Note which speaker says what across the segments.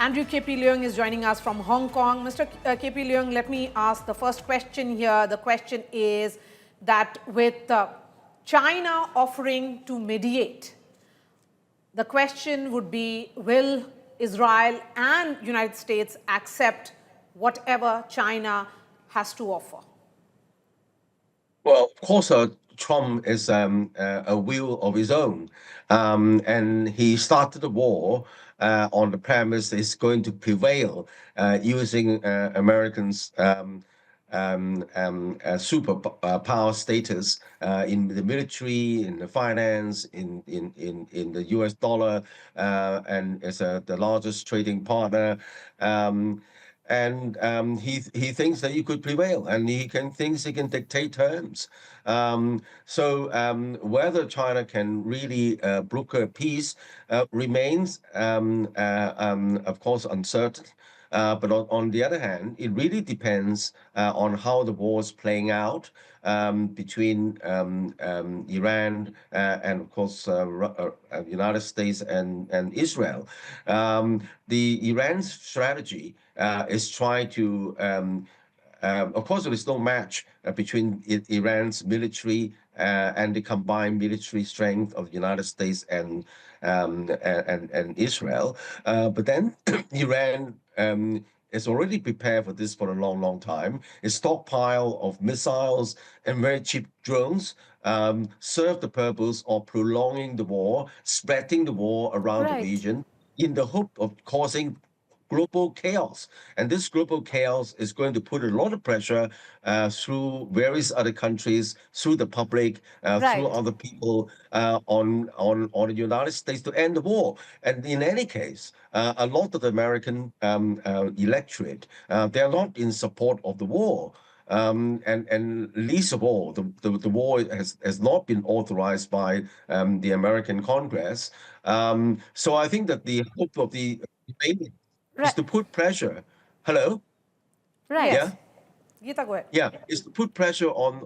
Speaker 1: Andrew KP Leung is joining us from Hong Kong. Mr. KP Leung, let me ask the first question here. The question is that with China offering to mediate, the question would be, will Israel and United States accept whatever China has to offer?
Speaker 2: Well, of course, Trump is a will of his own, and he started the war on the premise it's going to prevail using Americans' superpower status in the military, in the finance, in the U.S. dollar, and as the largest trading partner. He thinks that he could prevail, and thinks he can dictate terms. Whether China can really broker peace remains, of course, uncertain. But on the other hand, it really depends on how the war is playing out between Iran and, of course, United States and Israel. The Iran's strategy is trying to, of course, there is no match between Iran's military and the combined military strength of the United States and Israel. But then Iran is already prepared for this for a long, long time. A stockpile of missiles and very cheap drones serve the purpose of prolonging the war, spreading the war around the region in the hope of causing global chaos. And this global chaos is going to put a lot of pressure through various other countries, through the public, through other people on the United States to end the war. And in any case, a lot of the American electorate, they are not in support of the war. And least of all, the war has not been authorized by the American Congress. So I think that the hope of the is to put pressure. Hello?
Speaker 1: Right.
Speaker 2: Yeah?
Speaker 1: Geeta, go ahead.
Speaker 2: Yeah, is to put pressure on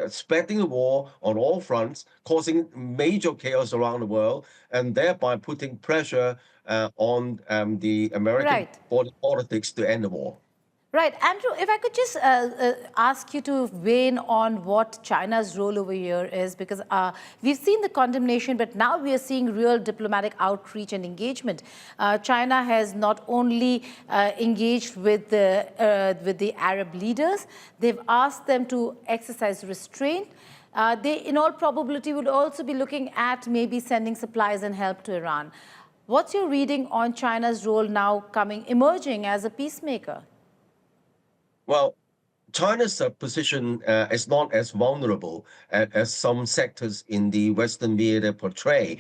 Speaker 2: spreading the war on all fronts, causing major chaos around the world, and thereby putting pressure on the American politics to end the war.
Speaker 3: Right. Andrew, if I could just ask you to weigh in on what China's role over here is, because we've seen the condemnation, but now we are seeing real diplomatic outreach and engagement. China has not only engaged with the Arab leaders, they've asked them to exercise restraint. They, in all probability, would also be looking at maybe sending supplies and help to Iran. What's your reading on China's role now emerging as a peacemaker?
Speaker 2: Well, China's position is not as vulnerable as some sectors in the Western media portray,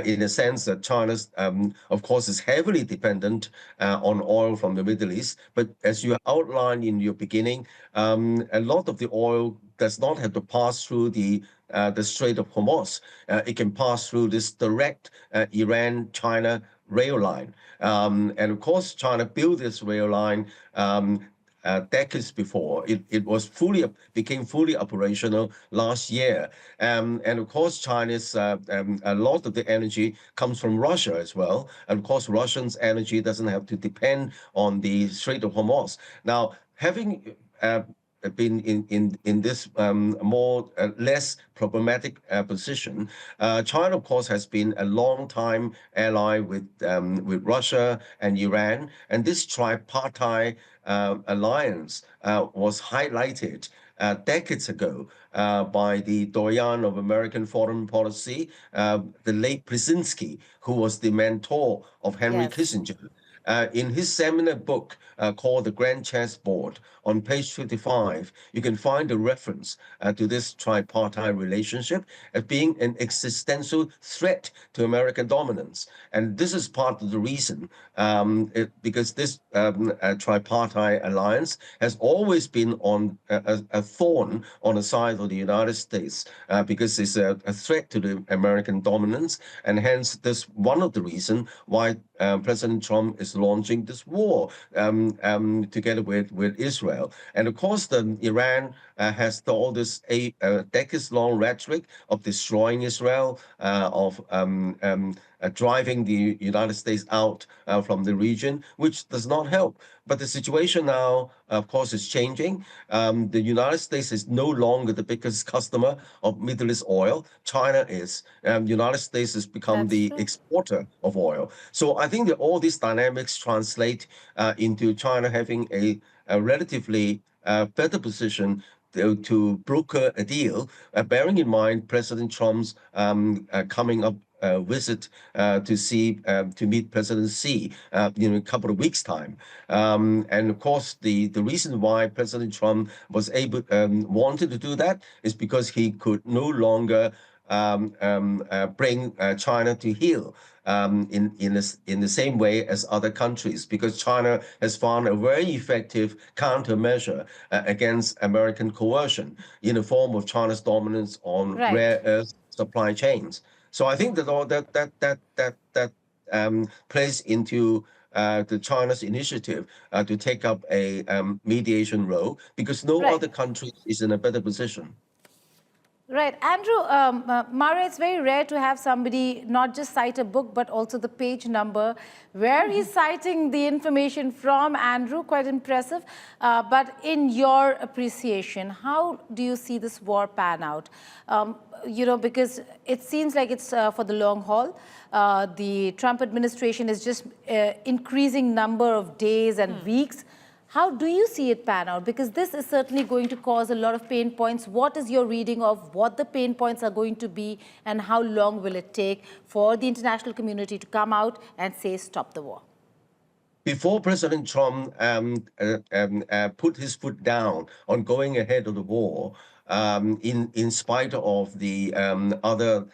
Speaker 2: in the sense that China's, of course, is heavily dependent on oil from the Middle East. But as you outlined in your beginning, a lot of the oil does not have to pass through the Strait of Hormuz. It can pass through this direct Iran-China rail line. And of course, China built this rail line decades before. It became fully operational last year. And of course, China's a lot of the energy comes from Russia as well. And of course, Russians' energy doesn't have to depend on the Strait of Hormuz. Now, having been in this less problematic position, China, of course, has been a long-time ally with Russia and Iran, and this tripartite alliance was highlighted decades ago by the doyen of American foreign policy, the late Brzezinski, who was the mentor of Henry Kissinger. In his seminal book called The Grand Chessboard, on page 55, you can find a reference to this tripartite relationship as being an existential threat to American dominance. And this is part of the reason, because this tripartite alliance has always been on a thorn on the side of the United States, because it's a threat to the American dominance. And hence, this one of the reasons why President Trump is launching this war together with Israel. And of course, the Iran has all this decades-long rhetoric of destroying Israel, of driving the United States out from the region, which does not help. But the situation now, of course, is changing. The United States is no longer the biggest customer of Middle East oil. China is. United States has become
Speaker 3: That's
Speaker 2: the
Speaker 3: true.
Speaker 2: exporter of oil. So I think that all these dynamics translate into China having a relatively better position to broker a deal, bearing in mind President Trump's coming up visit to meet President Xi in a couple of weeks' time. And of course, the reason why President Trump was wanted to do that is because he could no longer bring China to heel in the same way as other countries, because China has found a very effective countermeasure against American coercion in the form of China's dominance on
Speaker 3: Right.
Speaker 2: rare earth supply chains. So I think that all that plays into the China's initiative to take up a mediation role, because no
Speaker 3: Right.
Speaker 2: other country is in a better position.
Speaker 3: Right. Andrew, Mara, it's very rare to have somebody not just cite a book, but also the page number where he's citing the information from. Andrew, quite impressive. But in your appreciation, how do you see this war pan out? Because it seems like it's for the long haul. The Trump administration is just increasing number of days and weeks. How do you see it pan out? Because this is certainly going to cause a lot of pain points. What is your reading of what the pain points are going to be, and how long will it take for the international community to come out and say, stop the war?
Speaker 2: Before President Trump put his foot down on going ahead of the war, in spite of the other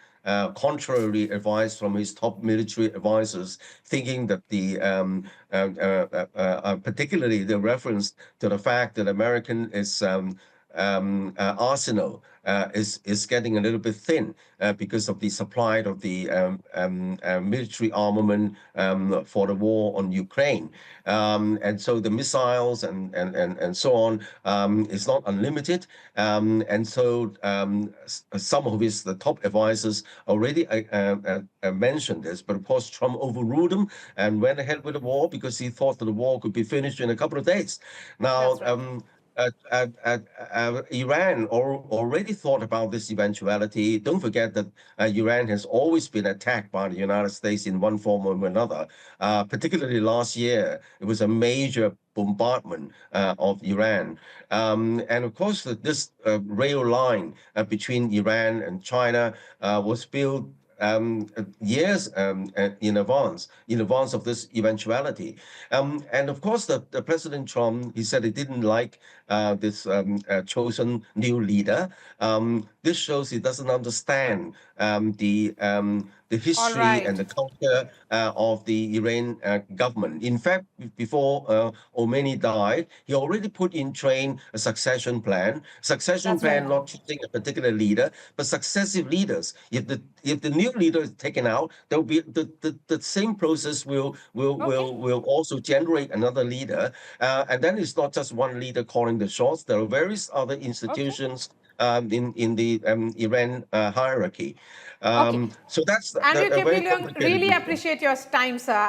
Speaker 2: contrary advice from his top military advisors, thinking that particularly the reference to the fact that American arsenal is getting a little bit thin because of the supply of the military armament for the war on Ukraine. And so the missiles and so on is not unlimited. And so some of the top advisors already mentioned this, but of course Trump overruled them and went ahead with the war because he thought that the war could be finished in a couple of days. Now, Iran already thought about this eventuality. Don't forget that Iran has always been attacked by the United States in one form or another. Particularly last year, it was a major bombardment of Iran. And of course, this rail line between Iran and China was built years in advance of this eventuality. And of course, the President Trump, he said he didn't like this chosen new leader. This shows he doesn't understand the history and the culture of the Iran government. In fact, before Khomeini died, he already put in train a succession plan. Succession plan, not choosing a particular leader, but successive leaders. If the new leader is taken out, there will be the same process will also generate another leader, and then it's not just one leader calling the shots. There are various other institutions in the Iran hierarchy. So that's
Speaker 1: Andrew
Speaker 2: a
Speaker 1: KP
Speaker 2: very
Speaker 1: Leung,
Speaker 2: complicated
Speaker 1: really
Speaker 2: issue.
Speaker 1: appreciate your time, sir.